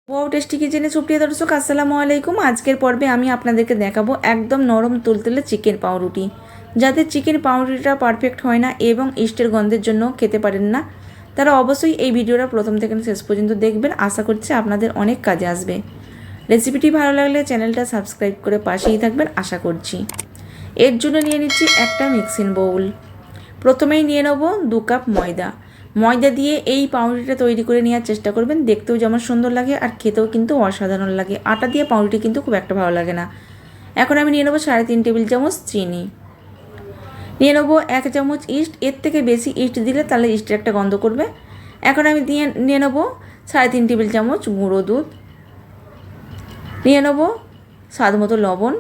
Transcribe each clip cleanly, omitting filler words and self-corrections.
Wow tasty কিচেনে সুপ্রিয় দর্শক আসসালামু আলাইকুম। আজকের পর্বে আমি আপনাদেরকে দেখাবো একদম নরম তুলতুলে চিকেন পাউরুটি। যাদের চিকেন পাউরুটিটা পারফেক্ট হয় না এবং ইস্টের গন্ধের জন্য খেতে পারেন না, তারা অবশ্যই এই ভিডিওটা প্রথম থেকে শেষ পর্যন্ত দেখবেন। আশা করছি আপনাদের অনেক কাজে আসবে। রেসিপিটি ভালো লাগলে চ্যানেলটা সাবস্ক্রাইব করে পাশেই থাকবেন আশা করছি। এর জন্য নিয়ে নিচ্ছি একটা মিক্সিং বাউল। প্রথমেই নিয়ে নেব 2 কাপ ময়দা। ময়দা দিয়ে এই পাউরুটিটা তৈরি করে নেওয়ার চেষ্টা করবেন, দেখতেও যেমন সুন্দর লাগে আর খেতেও কিন্তু অসাধারণ লাগে। আটা দিয়ে পাউরুটি কিন্তু খুব একটা ভালো লাগে না। এখন আমি নিয়ে নেবো 3.5 টেবিল চামচ চিনি, নিয়ে নেবো 1 চামচ ইস্ট। এর থেকে বেশি ইস্ট দিলে তাহলে ইস্টের একটা গন্ধ করবে। এখন আমি নিয়ে নেবো 3.5 টেবিল চামচ গুঁড়ো দুধ, নিয়ে নেবো স্বাদ মতো লবণ।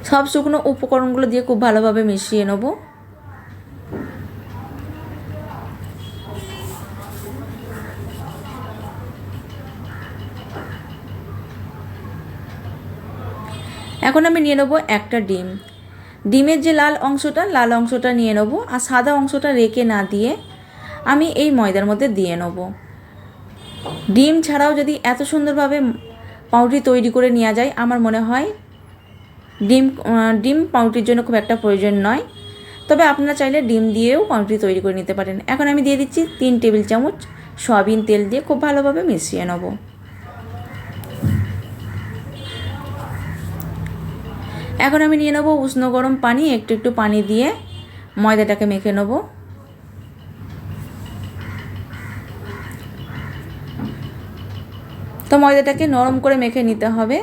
সব শুকনো উপকরণগুলো দিয়ে খুব ভালোভাবে মিশিয়ে নেবো। এখন আমি নিয়ে নেবো একটা ডিম। ডিমের যে লাল অংশটা নিয়ে নেবো, আর সাদা অংশটা রেখে না দিয়ে আমি এই ময়দার মধ্যে দিয়ে নেব। ডিম ছাড়াও যদি এত সুন্দরভাবে পাউরুটি তৈরি করে নেওয়া যায়, আমার মনে হয় ডিম পাউরুটির জন্য খুব একটা প্রয়োজন নয়। তবে আপনারা চাইলে ডিম দিয়েও পাউরুটি তৈরি করে নিতে পারেন। এখন আমি দিয়ে দিচ্ছি 3 টেবিল চামচ সয়াবিন তেল দিয়ে খুব ভালোভাবে মিশিয়ে নেব। এখন আমি নিয়ে নেব উষ্ণ গরম পানি, একটু পানি দিয়ে ময়দাটাকে মেখে নেব। তো ময়দাটাকে নরম করে মেখে নিতে হবে,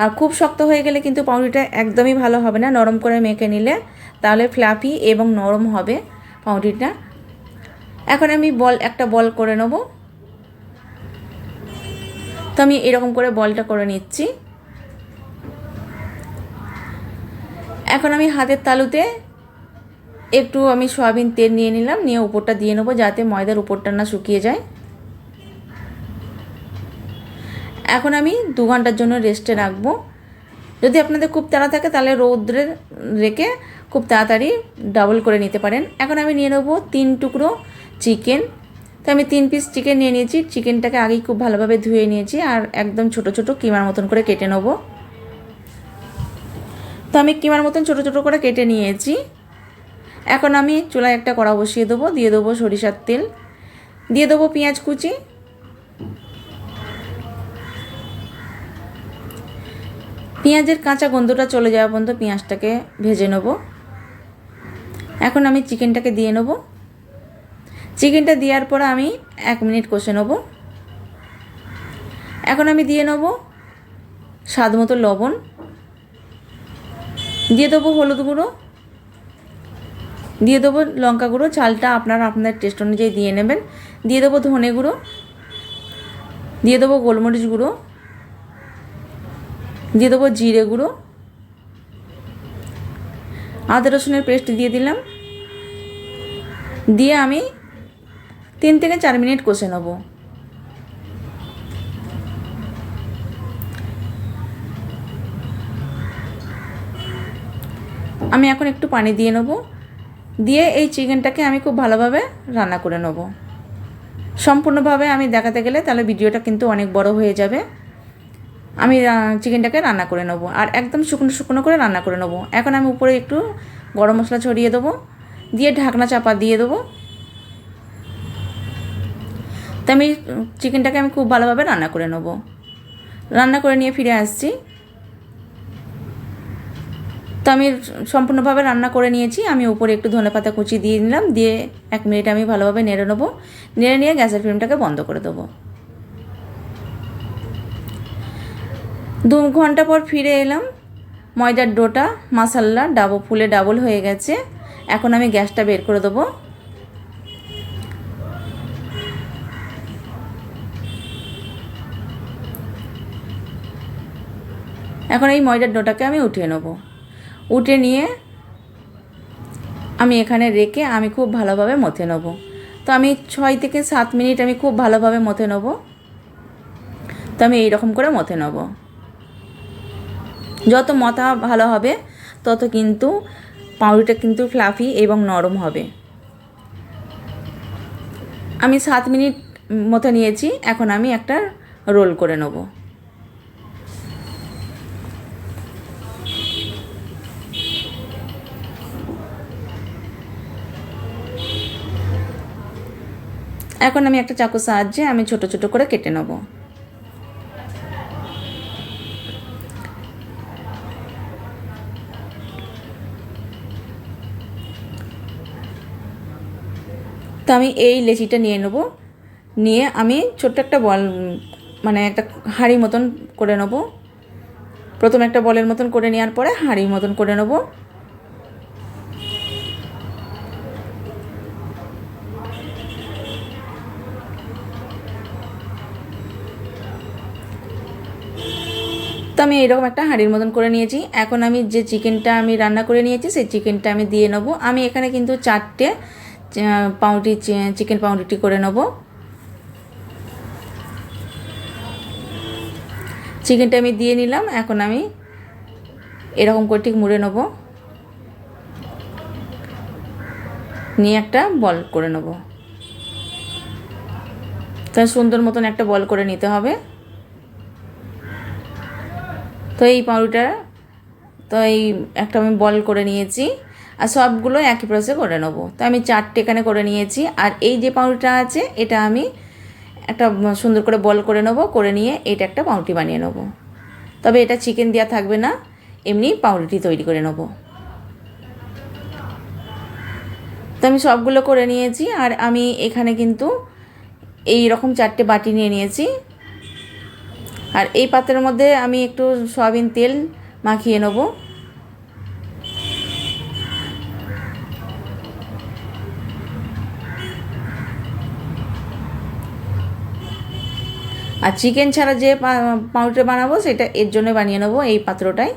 আর খুব শক্ত হয়ে গেলে কিন্তু পাউরুটিটা একদমই ভালো হবে না। নরম করে মেখে নিলে তাহলে ফ্লাফি এবং নরম হবে পাউরুটিটা। এখন আমি একটা বল করে নেব। তো আমি এরকম করে বলটা করে নিচ্ছি। এখন আমি হাতের তালুতে একটু আমি সয়াবিন তেল নিয়ে নিলাম, নিয়ে উপরটা দিয়ে নেবো যাতে ময়দার উপরটা না শুকিয়ে যায়। এখন আমি 2 ঘন্টার জন্য রেস্টে রাখবো। যদি আপনাদের খুব তাড়া থাকে তাহলে রৌদ্রে রেখে খুব তাড়াতাড়ি ডাবল করে নিতে পারেন। এখন আমি নিয়ে নেবো 3 টুকরো চিকেন। তো আমি 3 পিস চিকেন নিয়ে নিয়েছি। চিকেনটাকে আগেই খুব ভালোভাবে ধুয়ে নিয়েছি আর একদম ছোট ছোট কিমার মতন করে কেটে নেবো। তো আমি কিমার মতন ছোট ছোট করে কেটে নিয়েছি। এখন আমি চুলায় একটা কড়া বসিয়ে দেবো, দিয়ে দেবো সরিষার তেল, দিয়ে দেবো পেঁয়াজ কুচি, পেঁয়াজের কাঁচা গন্ধটা চলে যাওয়া পর্যন্ত পেঁয়াজটাকে ভেজে নেব। এখন আমি চিকেনটাকে দিয়ে নেব। চিকেনটা দেওয়ার পর আমি 1 মিনিট কষে নেব। এখন আমি দিয়ে নেব স্বাদ মতো লবণ, দিয়ে দেবো হলুদ গুঁড়ো, দিয়ে দেবো লঙ্কা গুঁড়ো, ঝালটা আপনারা আপনাদের টেস্ট অনুযায়ী দিয়ে নেবেন। দিয়ে দেবো ধনে গুঁড়ো, দিয়ে দেবো গোলমরিচ গুঁড়ো, দিয়ে দেবো জিরে গুঁড়ো, আদা রসুনের পেস্ট দিয়ে দিলাম। দিয়ে আমি 3 থেকে 4 মিনিট কষে নেব। আমি এখন একটু পানি দিয়ে নেব, দিয়ে এই চিকেনটাকে আমি খুব ভালোভাবে রান্না করে নেব। সম্পূর্ণভাবে আমি দেখাতে গেলে তাহলে ভিডিওটা কিন্তু অনেক বড় হয়ে যাবে। আমি চিকেনটাকে রান্না করে নেব আর একদম শুকনো শুকনো করে রান্না করে নেব। এখন আমি উপরে একটু গরম মশলা ছড়িয়ে দেবো, দিয়ে ঢাকনা চাপা দিয়ে দেবো। তো আমি চিকেনটাকে খুব ভালোভাবে রান্না করে নেব। রান্না করে নিয়ে ফিরে আসছি। তো আমি সম্পূর্ণভাবে রান্না করে নিয়েছি। আমি উপরে একটু ধনেপাতা কুচি দিয়ে নিলাম, দিয়ে 1 মিনিট আমি ভালোভাবে নেড়ে নেবো। নেড়ে নিয়ে গ্যাসের ফ্লেমটাকে বন্ধ করে দেবো। 2 ঘন্টা পর ফিরে এলাম। ময়দার ডোটা মাসাল্লা ফুলে ডাবল হয়ে গেছে। এখন আমি গ্যাসটা বের করে দেবো। এখন এই ময়দার ডোটাকে আমি উঠিয়ে নেব। উঠে নিয়ে আমি এখানে রেখে আমি খুব ভালোভাবে মথে নেব। তো আমি 6 থেকে 7 মিনিট আমি খুব ভালোভাবে মথে নেব। তো আমি এইরকম করে মথে নেব। যত মথা ভালো হবে তত কিন্তু পাউরুটিটা কিন্তু ফ্লাফি এবং নরম হবে। আমি 7 মিনিট মতো নিয়েছি। এখন আমি একটা রোল করে নেব। এখন আমি একটা চাকুর সাহায্যে আমি ছোট ছোট করে কেটে নেব। তো আমি এই লেচিটা নিয়ে নেব, নিয়ে আমি ছোট্ট একটা বল মানে একটা হাঁড়ি মতন করে নেব। প্রথমে একটা বলের মতন করে নেওয়ার পরে হাঁড়ির মতন করে নেব। তো আমি এরকম একটা হাঁড়ির মতন করে নিয়েছি। এখন আমি যে চিকেনটা আমি রান্না করে নিয়েছি সেই চিকেনটা আমি দিয়ে নেব। আমি এখানে কিন্তু 4টে পাউরুটি চিকেন পাউরুটি করে নেব। চিকেনটা আমি দিয়ে নিলাম। এখন আমি এরকম করে ঠিক মুড়ে নেব, নিয়ে একটা বল করে নেব। তাই সুন্দর মতন একটা বল করে নিতে হবে। তো এই পাউরুটিটা তো এই একটা আমি বল করে নিয়েছি, আর সবগুলো একই প্রসেসে করে নেব। তো আমি 4টে এখানে করে নিয়েছি। আর এই যে পাউরুটিটা আছে এটা আমি একটা সুন্দর করে বল করে নেব, করে নিয়ে এটা একটা পাউরুটি বানিয়ে নেব। তবে এটা চিকেন দেওয়া থাকবে না, এমনি পাউরুটি তৈরি করে নেব। তো আমি সবগুলো করে নিয়েছি। আর আমি এখানে কিন্তু এই রকম 4টে বাটি নিয়ে নিয়েছি। আর এই পাত্রের মধ্যে আমি একটু সয়াবিন তেল মাখিয়ে নেব। আর চিকেন ছাড়া যে পাউরুটি বানাবো সেটা এর জন্য বানিয়ে নেব, এই পাত্রটায়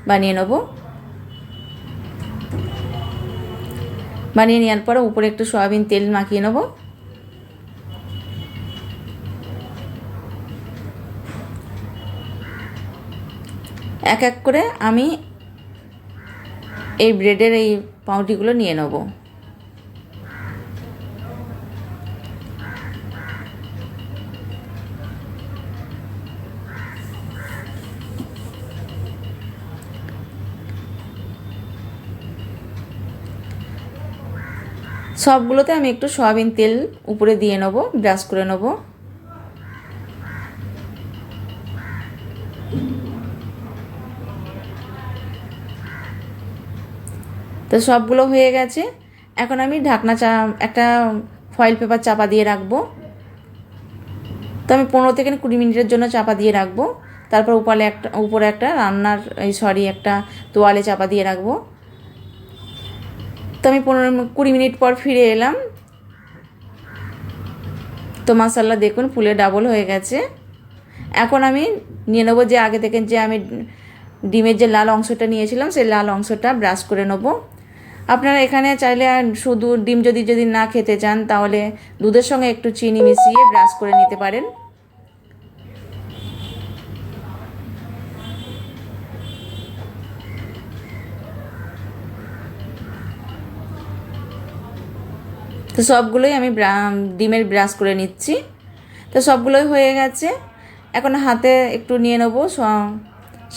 বানিয়ে নেব। বানিয়ে নেওয়ার পরে উপরে একটু সয়াবিন তেল মাখিয়ে নেব। এক এক করে আমি এই ব্রেডের এই পাউরুটিগুলো নিয়ে নেব। সবগুলোতে আমি একটু সয়াবিন তেল উপরে দিয়ে নেব, ব্রাশ করে নেব। তো সবগুলো হয়ে গেছে। এখন আমি একটা ফয়েল পেপার চাপা দিয়ে রাখবো। তো আমি 15 থেকে 20 মিনিটের জন্য চাপা দিয়ে রাখবো। তারপর উপরে একটা একটা তোয়ালে চাপা দিয়ে রাখবো। তো আমি 15-20 মিনিট পর ফিরে এলাম। তো মাশাআল্লাহ দেখুন ফুলে ডাবল হয়ে গেছে। এখন আমি নিয়ে নেবো যে আগে থেকে যে আমি ডিমের যে লাল অংশটা নিয়েছিলাম সেই লাল অংশটা ব্রাশ করে নেব। আপনারা এখানে চাইলে শুধু ডিম যদি না খেতে চান তাহলে দুধের সঙ্গে একটু চিনি মিশিয়ে ব্রাশ করে নিতে পারেন। তো সবগুলোই আমি ডিমের ব্রাশ করে নিচ্ছি। তো সবগুলোই হয়ে গেছে। এখন হাতে একটু নিয়ে নেব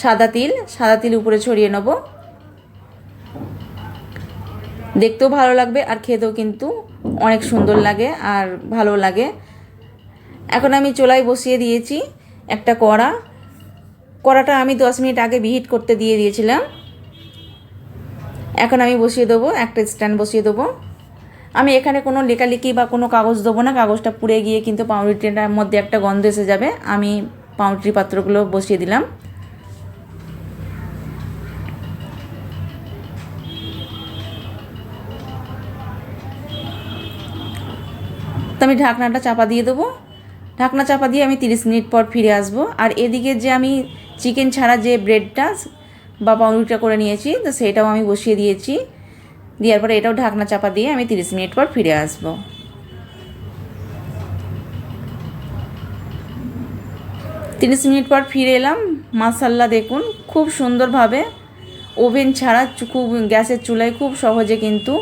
সাদা তিল উপরে ছড়িয়ে নেব। দেখতেও ভালো লাগবে আর খেতেও কিন্তু অনেক সুন্দর লাগে আর ভালো লাগে। এখন আমি চুলায় বসিয়ে দিয়েছি একটা কড়াটা আমি 10 মিনিট আগে বিহিট করতে দিয়ে দিয়েছিলাম। এখন আমি বসিয়ে দেবো, একটা স্ট্যান্ড বসিয়ে দেবো। আমি এখানে কোনো লেখালেখি বা কোনো কাগজ দেবো না, কাগজটা পুড়ে গিয়ে কিন্তু পাউরুটিটার মধ্যে একটা গন্ধ এসে যাবে। আমি পাউরুটির পাত্রগুলো বসিয়ে দিলাম। তো আমি ঢাকনাটা চাপা দিয়ে দেবো। ঢাকনা চাপা দিয়ে আমি 30 মিনিট পর ফিরে আসবো। আর এদিকে যে আমি চিকেন ছাড়া যে ব্রেডটা বা পাউরুটিটা করে নিয়েছি তো সেটাও আমি বসিয়ে দিয়েছি। দেওয়ার পরে এটাও ঢাকনা চাপা দিয়ে আমি 30 মিনিট পর ফিরে আসবো। 30 মিনিট পর ফিরে এলাম। মাশাআল্লাহ দেখুন খুব সুন্দরভাবে ওভেন ছাড়া খুব গ্যাসের চুলায় খুব সহজে কিন্তু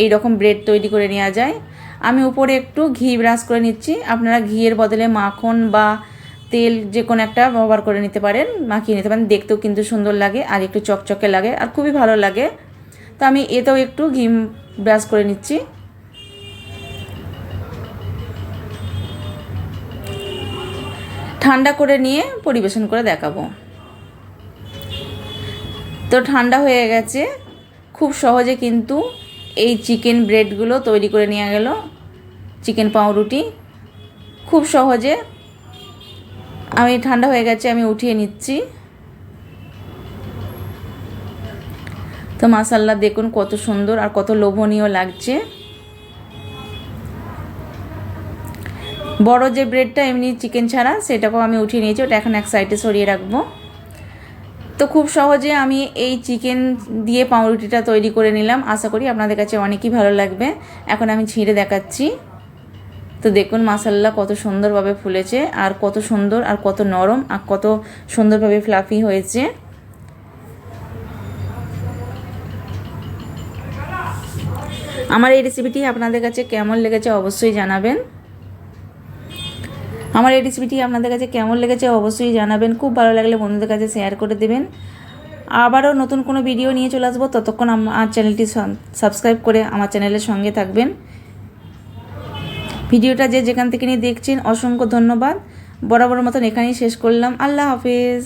এই রকম ব্রেড তৈরি করে নেওয়া যায়। আমি উপরে একটু ঘি ব্রাশ করে নিচ্ছি। আপনারা ঘিয়ের বদলে মাখন বা তেল যে কোনো একটা ব্যবহার করে নিতে পারেন, মাখিয়ে নিতে পারেন। দেখতেও কিন্তু সুন্দর লাগে আর একটু চকচকে লাগে আর খুবই ভালো লাগে। তো আমি এতেও একটু ঘি ব্রাশ করে নিচ্ছি। ঠান্ডা করে নিয়ে পরিবেশন করে দেখাবো। তো ঠান্ডা হয়ে গেছে, খুব সহজে কিন্তু এই চিকেন ব্রেডগুলো তৈরি করে নেওয়া গেল। চিকেন পাউরুটি খুব সহজে। আমি ঠান্ডা হয়ে গেছে, আমি উঠিয়ে নিচ্ছি। তো মাশাআল্লাহ দেখুন কত সুন্দর আর কত লোভনীয় লাগছে। বড় যে ব্রেডটা এমনি চিকেন ছাড়া, সেটাকেও আমি উঠিয়ে নিয়েছি, ওটা এখন এক সাইডে সরিয়ে রাখবো। তো খুব সহজে আমি এই চিকেন দিয়ে পাউরুটিটা তৈরি করে নিলাম। আশা করি আপনাদের কাছে অনেকই ভালো লাগবে। এখন আমি ছিঁড়ে দেখাচ্ছি। তো দেখুন মাশাআল্লাহ কত সুন্দরভাবে ফুলেছে আর কত সুন্দর আর কত নরম আর কত সুন্দরভাবে ফ্লাফি হয়েছে। আমার এই রেসিপিটি আপনাদের কাছে কেমন লেগেছে অবশ্যই জানাবেন। অবশ্যই জানাবেন। খুব ভালো লাগলে বন্ধুদের কাছে শেয়ার করে দেবেন। আবারও নতুন কোনো ভিডিও নিয়ে চলে আসবো। ততক্ষণ আমার চ্যানেলটি সাবস্ক্রাইব করে আমার চ্যানেলের সঙ্গে থাকবেন। ভিডিওটা যেখান থেকে নিয়ে দেখছেন অসংখ্য ধন্যবাদ। বরাবর মতন এখানেই শেষ করলাম। আল্লাহ হাফেজ।